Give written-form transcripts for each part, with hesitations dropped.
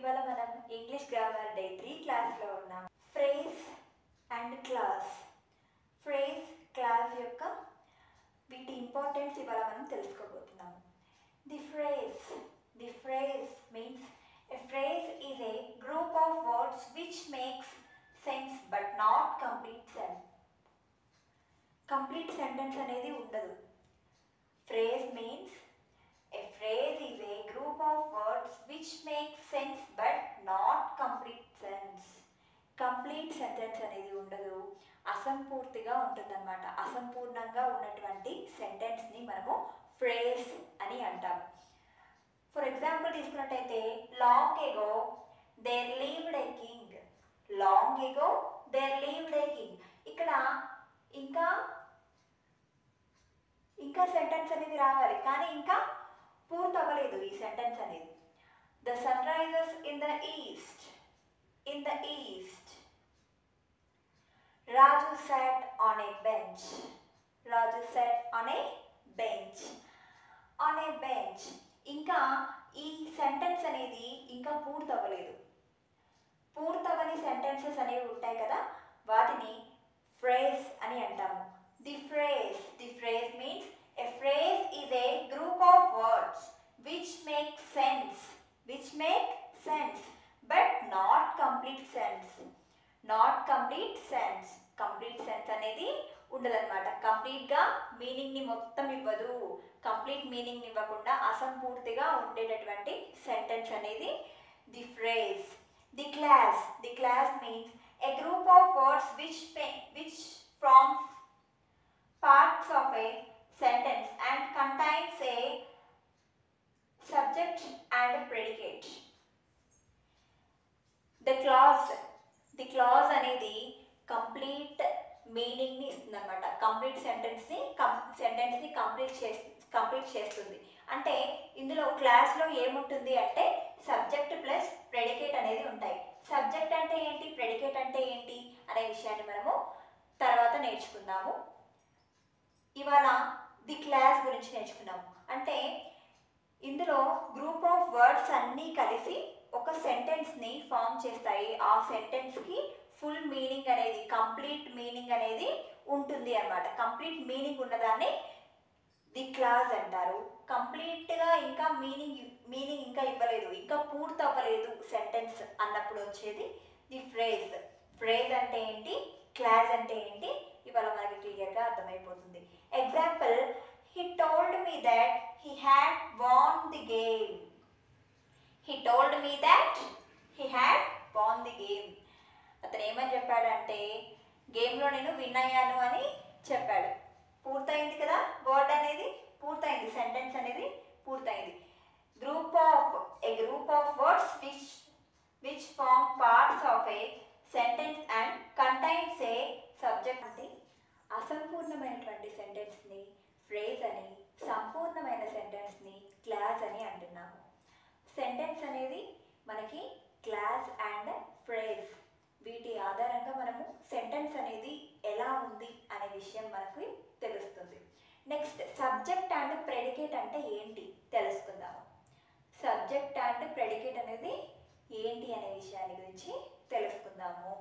ఇవాళ మనం English grammar day 3 క్లాస్లో ఉన్నాం. Phrase and clause. Phrase, clause యొక్క వీటి ఇంపార్టెన్స్ ఇవాళ మనం తెలుసుకోబోతున్నాము. The phrase means a phrase is a group of words which makes sense but not complete sense. Complete sentence అనేది ఉండదు. Phrase means a phrase is a group of words which make sense but not complete sense. Complete sentence అనేది ఉండదు, అసంపూర్తిగా ఉంటుందన్నమాట. అసంపూర్ణంగా ఉన్నటువంటి సెంటెన్స్ని మనము phrase అని అంటాము. ఫర్ ఎగ్జాంపుల్ తీసుకున్నట్టయితే long ago there lived a king. Long ago there lived a king. ఇక్కడ ఇంకా సెంటెన్స్ అనేది రావాలి, కానీ ఇంకా పూర్తి అవ్వలేదు ఈ సెంటెన్స్ అనేది. The sun rises in the east. Raju sat on a bench. ఇంకా ఈ సెంటెన్స్ అనేది ఇంకా పూర్తవ్వలేదు. పూర్తవని సెంటెన్సెస్ అనేవి ఉంటాయి కదా, వాటిని ఫ్రేజ్ అని అంటాము. The phrase means a phrase is a group of words which make sense but not complete sense. Complete sense అనేది ఉండదన్నమాట. కంప్లీట్గా మీనింగ్ని మొత్తం ఇవ్వదు. కంప్లీట్ మీనింగ్ ఇవ్వకుండా అసంపూర్తిగా ఉండేటటువంటి సెంటెన్స్ అనేది the phrase. The class means A group of words which forms parts of a sentence and contains a subject and predicate. The clause అనేది కంప్లీట్ మీనింగ్ని ఇస్తుంది అనమాట. కంప్లీట్ సెంటెన్స్ని కంప్లీట్ చేస్తుంది. అంటే ఇందులో క్లాస్లో ఏముంటుంది అంటే సబ్జెక్ట్ ప్లస్ ప్రెడికేట్ అనేది ఉంటాయి. సబ్జెక్ట్ అంటే ఏంటి, ప్రెడికేట్ అంటే ఏంటి అనే విషయాన్ని మనము తర్వాత నేర్చుకుందాము. ఇవాళ ది క్లాస్ గురించి నేర్చుకున్నాము. అంటే ఇందులో గ్రూప్ ఆఫ్ వర్డ్స్ అన్నీ కలిసి ఒక సెంటెన్స్ని ఫామ్ చేస్తాయి. ఆ సెంటెన్స్కి ఫుల్ మీనింగ్ అనేది, కంప్లీట్ మీనింగ్ అనేది ఉంటుంది అన్నమాట. కంప్లీట్ మీనింగ్ ఉన్నదాన్ని ది క్లాస్ అంటారు. కంప్లీట్గా ఇంకా మీనింగ్ ఇంకా ఇవ్వలేదు, ఇంకా పూర్తి అవ్వలేదు సెంటెన్స్ అన్నప్పుడు వచ్చేది ది ఫ్రేజ్ అంటే ఏంటి, క్లాస్ అంటే ఏంటి, ఇవాళ మనకి క్లియర్గా అర్థమైపోతుంది. Example, he told me that he had won the game. అతను ఏమని చెప్పాడంటే గేమ్లో నేను విన్ అయ్యాను అని చెప్పాడు. పూర్తయింది కదా, వర్డ్ అనేది పూర్తయింది, సెంటెన్స్ అనేది పూర్తయింది. A group of words which form parts of a sentence and contains a subject. అంటే అసంపూర్ణమైనటువంటి సెంటెన్స్ని ఫ్రేజ్ అని, సంపూర్ణమైన సెంటెన్స్ని క్లాస్ అని అంటున్నాము. సెంటెన్స్ అనేది మనకి క్లాస్ అండ్ ఫ్రేజ్, వీటి ఆధారంగా మనము సెంటెన్స్ అనేది ఎలా ఉంది అనే విషయం మనకు తెలుస్తుంది. నెక్స్ట్, సబ్జెక్ట్ అండ్ ప్రెడికేట్ అంటే ఏంటి తెలుసుకుందాము. సబ్జెక్ట్ అండ్ ప్రెడికేట్ అనేది ఏంటి అనే విషయాన్ని గురించి తెలుసుకుందాము.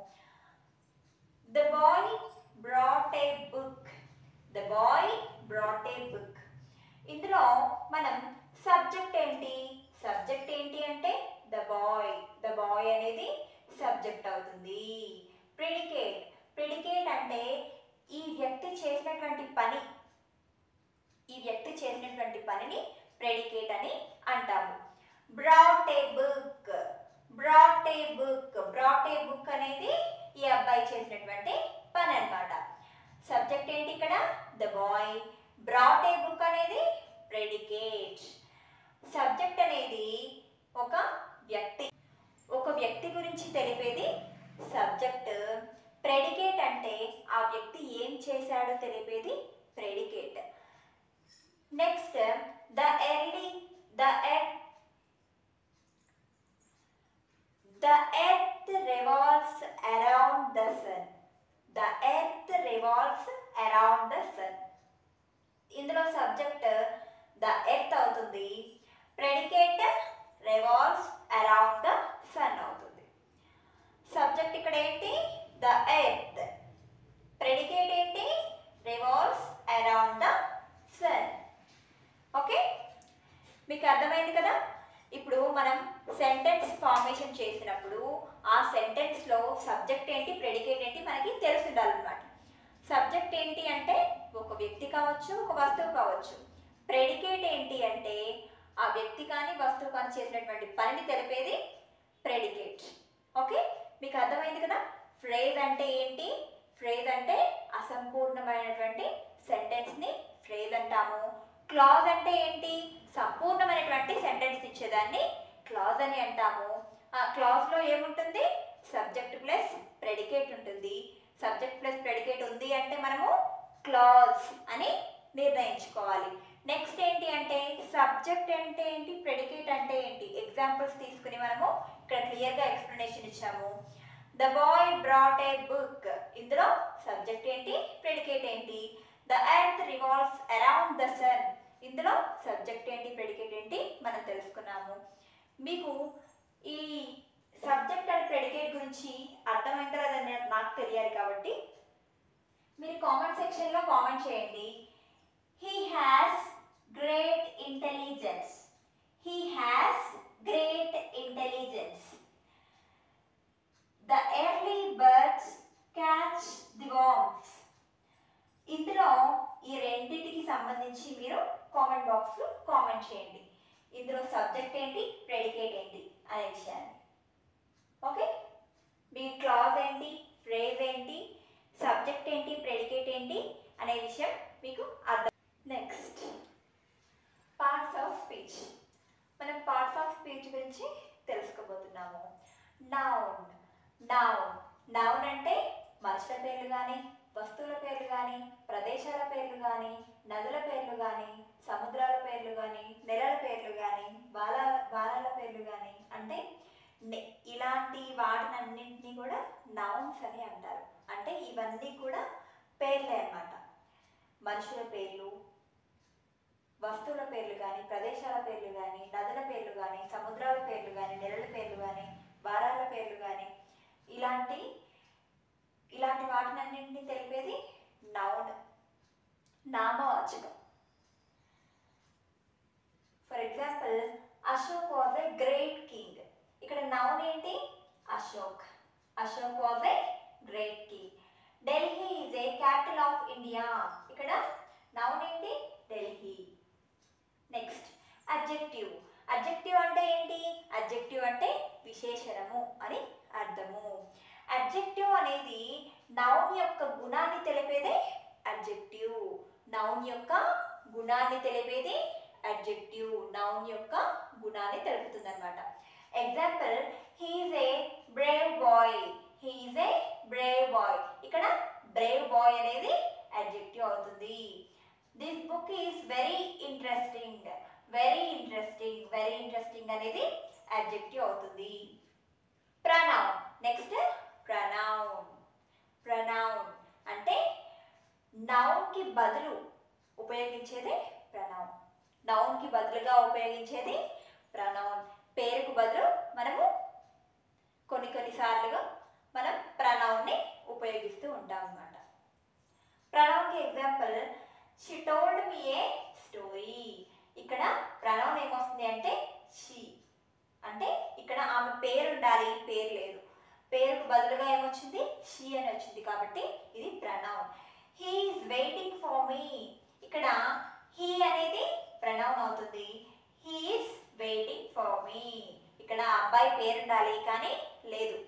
The boy brought a book. ఇందులో మనం సబ్జెక్ట్ ఏంటి అంటే ద బాయ్ అనేది సబ్జెక్ట్ అవుతుంది. ప్రెడికేట్ అంటే ఈ వ్యక్తి చేసినటువంటి పనిని ప్రెడికేట్ అని అంటాము. బ్రాట్ ఏ బుక్ అనేది ఈ అబ్బాయి చేసినటువంటి పని అన్నమాట. సబ్జెక్ట్ ఏంటి ఇక్కడ, the boy. Brought a book అనేది ప్రెడికేట్. సబ్జెక్ట్ అనేది ఒక వ్యక్తి గురించి తెలిపేది సబ్జెక్ట్. ప్రెడికేట్ అంటే ఆ వ్యక్తి ఏం చేశాడో తెలిపేది predicate. Next, the earth revolves around the sun. ఇందులో సబ్జెక్ట్ ద ఎర్త్ అవుతుంది, predicate revolves around the sun. Subject ఇక్కడ ఏంటి? The earth. ప్రెడికేట్ ఏంటి? Revolves around the sun. Okay, మీకు అర్థమైంది కదా? ఇప్పుడు మనం సెంటెన్స్ ఫార్మేషన్ చేసినప్పుడు ఆ సెంటెన్స్లో సబ్జెక్ట్ ఏంటి, ప్రెడికేట్ ఏంటి మనకి తెలిసి ఉండాలన్నమాట. సబ్జెక్ట్ ఏంటి అంటే ఒక వ్యక్తి కావచ్చు, ఒక వస్తువు కావచ్చు. ప్రెడికేట్ ఏంటి అంటే ఆ వ్యక్తి కానీ వస్తువు కానీ చేసినటువంటి పనిని తెలిపేది ప్రెడికేట్. ఓకే, మీకు అర్థమైంది కదా? ఫ్రేజ్ అంటే ఏంటి? ఫ్రేజ్ అంటే అసంపూర్ణమైనటువంటి సెంటెన్స్ని ఫ్రేజ్ అంటాము. క్లాజ్ అంటే ఏంటి? సంపూర్ణమైనటువంటి సెంటెన్స్ ఇచ్చేదాన్ని క్లాజ్ అని అంటాము. ఆ క్లాజ్లో ఏముంటుంది? సబ్జెక్ట్ ప్లస్ ప్రెడికేట్ ఉంటుంది. సబ్జెక్ట్ ప్లస్ ప్రెడికేట్ ఉంది అంటే మనము క్లాజ్ అని నిర్ణయించుకోవాలి. నెక్స్ట్ ఏంటి అంటే సబ్జెక్ట్ అంటే ఏంటి, ప్రెడికేట్ అంటే ఏంటి? ఎగ్జాంపుల్స్ తీసుకుని మనము ఇక్కడ క్లియర్గా ఎక్స్ప్లెనేషన్ ఇచ్చాము. The boy brought a book. ఇందులో సబ్జెక్ట్ ఏంటి, ప్రెడికేట్ ఏంటి? The earth revolves around the sun. ఇందులో సబ్జెక్ట్ ఏంటి, ప్రెడికేట్ ఏంటి మనం తెలుసుకున్నాము. మీకు ఈ సబ్జెక్ట్ అండ్ ప్రెడికేట్ గురించి అర్థమైందో లేదని నాకు తెలియాలి కాబట్టి మీరు కామెంట్ సెక్షన్లో కామెంట్ చేయండి. He has great intelligence. He has great intelligence. The early birds catch the worms. ఇందులో ఈ రెండింటికి సంబంధించి మీరు కామెంట్ బాక్స్లో కామెంట్ చేయండి. ఇందులో సబ్జెక్ట్ ఏంటి, ప్రెడికేట్ ఏంటి అనే విషయాన్ని. ఓకే, మీ క్లాజ్ ఏంటి, ఫ్రేజ్ ఏంటి, సబ్జెక్ట్ ఏంటి, ప్రెడికేట్ ఏంటి అనే విషయం మీకు అర్థం. Next parts of speech. మనం పార్ట్స్ ఆఫ్ స్పీచ్ గురించి తెలుసుకోబోతున్నాము. నౌన్. నౌన్ నౌన్ అంటే మనుషుల పేర్లు కానీ, వస్తువుల పేర్లు కానీ, ప్రదేశాల పేర్లు కానీ, నదుల పేర్లు కానీ, సముద్రాల పేర్లు కానీ, నెలల పేర్లు కానీ, వారాల పేర్లు కానీ, అంటే ఇలాంటి వాటినన్నింటినీ కూడా నౌన్స్ అని అంటారు. అంటే ఇవన్నీ కూడా పేర్లే అన్నమాట. మనుషుల పేర్లు, వస్తువుల పేర్లు కానీ, ప్రదేశాల పేర్లు కానీ, నదుల పేర్లు కానీ, సముద్రాల పేర్లు కానీ, నెలల పేర్లు కానీ, వారాల పేర్లు కానీ, ఇలాంటి వాటినన్నింటినీ తెలిపేది నౌన్, నామవాచకం. For example, Ashok was a great king. ఇక్కడ నౌన్ ఏంటి? Ashok. Ashok was a great king. Delhi is a capital of India. ఇక్కడ నౌన్ ఏంటి? ఢిల్లీ. Next adjective. అడ్జెక్టివ్ అంటే ఏంటి? అడ్జెక్టివ్ అంటే విశేషణము అని అర్థము. అడ్జెక్టివ్ అనేది నౌన్ యొక్క గుణాన్ని తెలిపేదే అడ్జెక్టివ్. నౌన్ యొక్క గుణాన్ని తెలిపేది అడ్జెక్టివ్. నౌన్ యొక్క గుణాన్ని తెలుపుతుంది అనమాట. Example, he is a brave boy. He is a brave boy. ఇక్కడ బ్రేవ్ బాయ్ అనేది అడ్జెక్టివ్ అవుతుంది. This book is very interesting. Very interesting. Very interesting అనేది అడ్జెక్టివ్ అవుతుంది. ప్రనౌన్. Next pronoun. ప్రనౌన్ అంటే నౌన్కి బదులు ఉపయోగించేది ప్రనౌన్. నౌన్కి బదులుగా ఉపయోగించేది ప్రనౌన్. పేరుకు బదులు మనము కొన్నిసార్లుగా మనం ప్రనౌన్ని ఉపయోగిస్తూ ఉంటాం అన్నమాట. ప్రనౌన్కి example, she told me a story. ఇక్కడ ప్రనౌన్ ఏమొస్తుంది అంటే షీ. అంటే ఇక్కడ ఆమె పేరు ఉండాలి, పేరు లేదు. పేరుకు బదులుగా ఏమొచ్చింది? షీ అని వచ్చింది కాబట్టి ఇది pronoun. He is waiting for me. ఇక్కడ హీ అనేది ప్రనౌన్ అవుతుంది. He is waiting for me. ఇక్కడ అబ్బాయి పేరు ఉండాలి కానీ లేదు.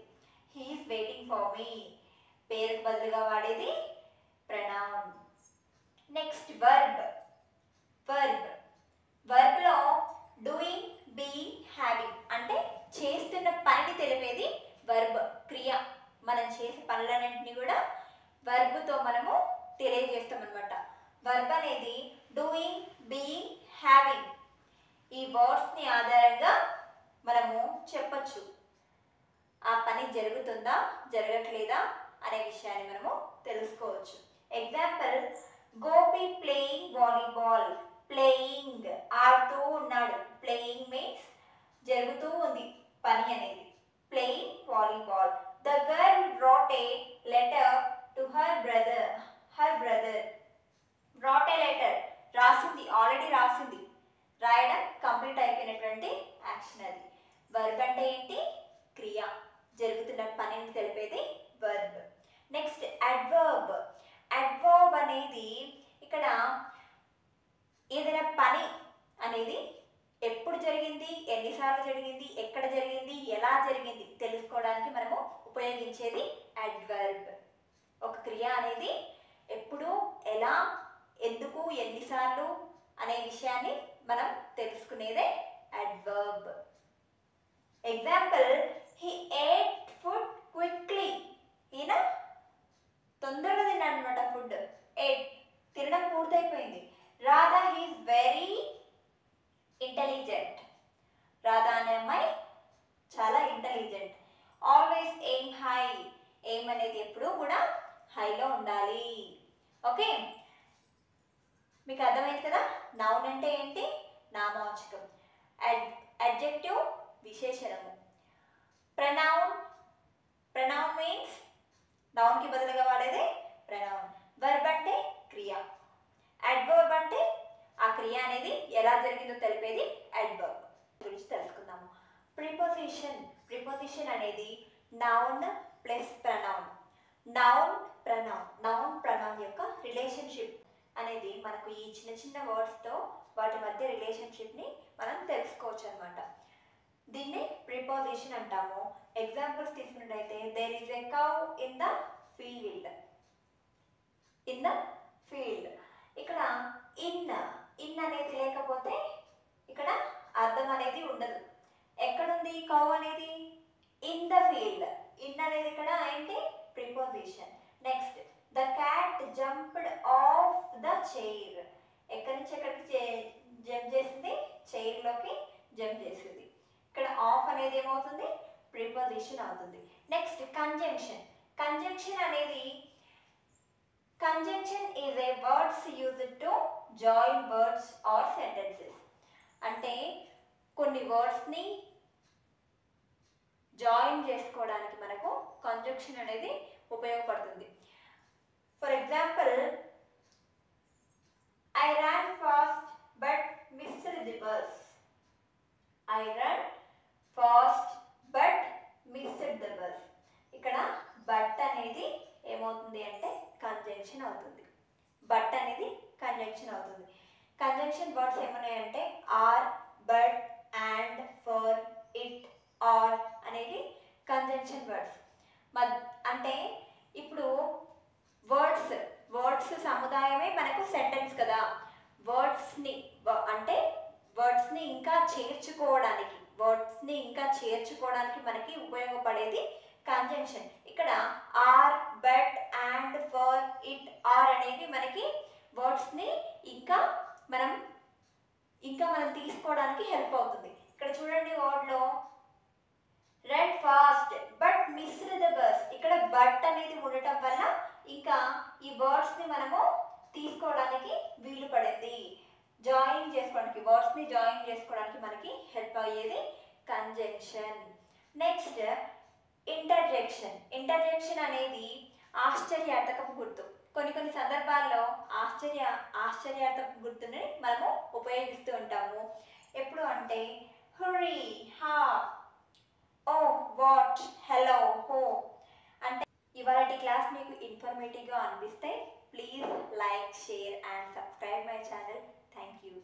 He is waiting for me. పేరుకు బదులుగా వాడేది ప్రనౌన్. Next verb. వర్బ్. వర్బ్లో డూయింగ్, బీయింగ్, హ్యావింగ్ అంటే చేస్తున్న పనిని తెలిపేది వర్బ్, క్రియ. మనం చేసే పనులన్నింటినీ కూడా వర్బ్తో మనము తెలియజేస్తాం అనమాట. వర్బ్ అనేది డూయింగ్, బీయింగ్, హ్యావింగ్ ఈ వర్డ్స్ని ఆధారంగా మనము చెప్పచ్చు ఆ పని జరుగుతుందా, జరగట్లేదా అనే విషయాన్ని మనము తెలుసుకోవచ్చు. Example, Gopi playing volleyball. Playing ఆడుతూ ఉన్నాడు. ప్లేయింగ్ మీన్స్ జరుగుతూ ఉంది పని అనేది. Playing volleyball. The girl wrote a letter to her brother. Wrote a letter. రాసింది, ఆల్రెడీ రాసింది. రాయడం కంప్లీట్ అయిపోయినటువంటి యాక్షన్ అది. వర్బ్ అంటే ఏంటి? క్రియ, జరుగుతున్న పనిని తెలిపేది వర్బ్. Next adverb. అడ్వర్బ్ అనేది ఇక్కడ ఏదైనా పని అనేది ఎప్పుడు జరిగింది, ఎన్నిసార్లు జరిగింది, ఎక్కడ జరిగింది, ఎలా జరిగింది తెలుసుకోవడానికి మనము ఉపయోగించేది అడ్వర్బ్. ఒక క్రియ అనేది ఎప్పుడు, ఎలా, ఎందుకు, ఎన్నిసార్లు అనే విషయాన్ని మనం తెలుసుకునేదే adverb. Example, he ate food quickly. ఈయన తొందరగా తిన్నాడు అనమాట ఫుడ్. ఏట్, తినడం పూర్తయిపోయింది. Radha he's very intelligent. Radha అనే అమ్మాయి చాలా intelligent. Always aim high. Aim అనేది ఎప్పుడు కూడా హైలో ఉండాలి. ఓకే, మీకు అర్థమైంది కదా. నౌన్ అంటే ఏంటి? నామవాచకం. అడ్జెక్టివ్ విశేషణము. ప్రనౌన్ మీన్స్ నౌన్ కి బదులుగా వాడేది ప్రనౌన్. వర్బ్ అంటే క్రియ. అడ్వర్బ్ అంటే ఆ క్రియ అనేది ఎలా జరిగిందో తెలిపేది అడ్వర్బ్. గురించి తెలుసుకుందాము. ప్రిపోజిషన్ అనేది noun plus pronoun. Noun pronoun యొక్క రిలేషన్షిప్ అనేది మనకు ఈ చిన్న చిన్న వర్డ్స్తో వాటి మధ్య రిలేషన్షిప్ని మనం తెలుసుకోవచ్చు అనమాట. దీన్ని ప్రిపోజిషన్ అంటాము. ఎగ్జాంపుల్స్ తీసుకున్నట్టయితే, there is a cow in the field. ఇక్కడ ఇన్ అనేది లేకపోతే ఇక్కడ అర్థం అనేది ఉండదు. ఎక్కడుంది కౌ అనేది? In the field. ఇన్ అనేది ఇక్కడ ఏంటి? Preposition. Next, the cat jumped of the chair. ఎక్కడి నుంచి ఎక్కడికి జంప్ చేసింది? చైర్లోకి జంప్ చేసింది. ఇక్కడ ఆఫ్ అనేది ఏమవుతుంది? ప్రిపోజిషన్ అవుతుంది. నెక్స్ట్, కంజంక్షన్ అనేది Conjunction is a words used to join words or sentences. అంటే కొన్ని వర్డ్స్ని జాయిన్ చేసుకోవడానికి మనకు కంజంక్షన్ అనేది ఉపయోగపడుతుంది. For example, I ran fast but missed the bus. I ran fast but missed the bus. ఇక్కడ but అనేది ఏమవుతుంది అంటే కంజంక్షన్ అవుతుంది. బట్ అనేది కంజంక్షన్ అవుతుంది. కంజంక్షన్ వర్డ్స్ ఏమన్నాయంటే or, but, and, for, it, or అనేది కంజంక్షన్ వర్డ్స్. అంటే ఇప్పుడు వర్డ్స్ సముదాయమే మనకు సెంటెన్స్ కదా. వర్డ్స్ని ఇంకా చేర్చుకోవడానికి మనకి ఉపయోగపడేది కంజంక్షన్. ఇక్కడ or, but, and, for, it, or అనేవి మనకి వర్డ్స్ని ఇంకా మనం తీసుకోవడానికి హెల్ప్ అవుతుంది. ఇక్కడ చూడండి, వర్డ్లో run fast but missed the bus. ఇక్కడ బట్ అనేది ఉండటం వల్ల ఇంకా ఈ వర్డ్స్ని మనము తీసుకోవడానికి వీలు పడింది. వర్డ్స్ని జాయిన్ చేసుకోవడానికి మనకి హెల్ప్ అయ్యేది కంజంక్షన్. నెక్స్ట్, ఇంటర్జెక్షన్ అనేది ఆశ్చర్యార్థకపు గుర్తు. కొన్ని సందర్భాల్లో ఆశ్చర్యార్థకపు గుర్తుని మనము ఉపయోగిస్తూ ఉంటాము. ఎప్పుడు అంటే హురీ, హా, ఓ, వాట్, హలో, హో. అంటే ఇవాళ క్లాస్ మీకు ఇన్ఫర్మేటివ్గా అనిపిస్తే please like, share and subscribe my channel. Thank you.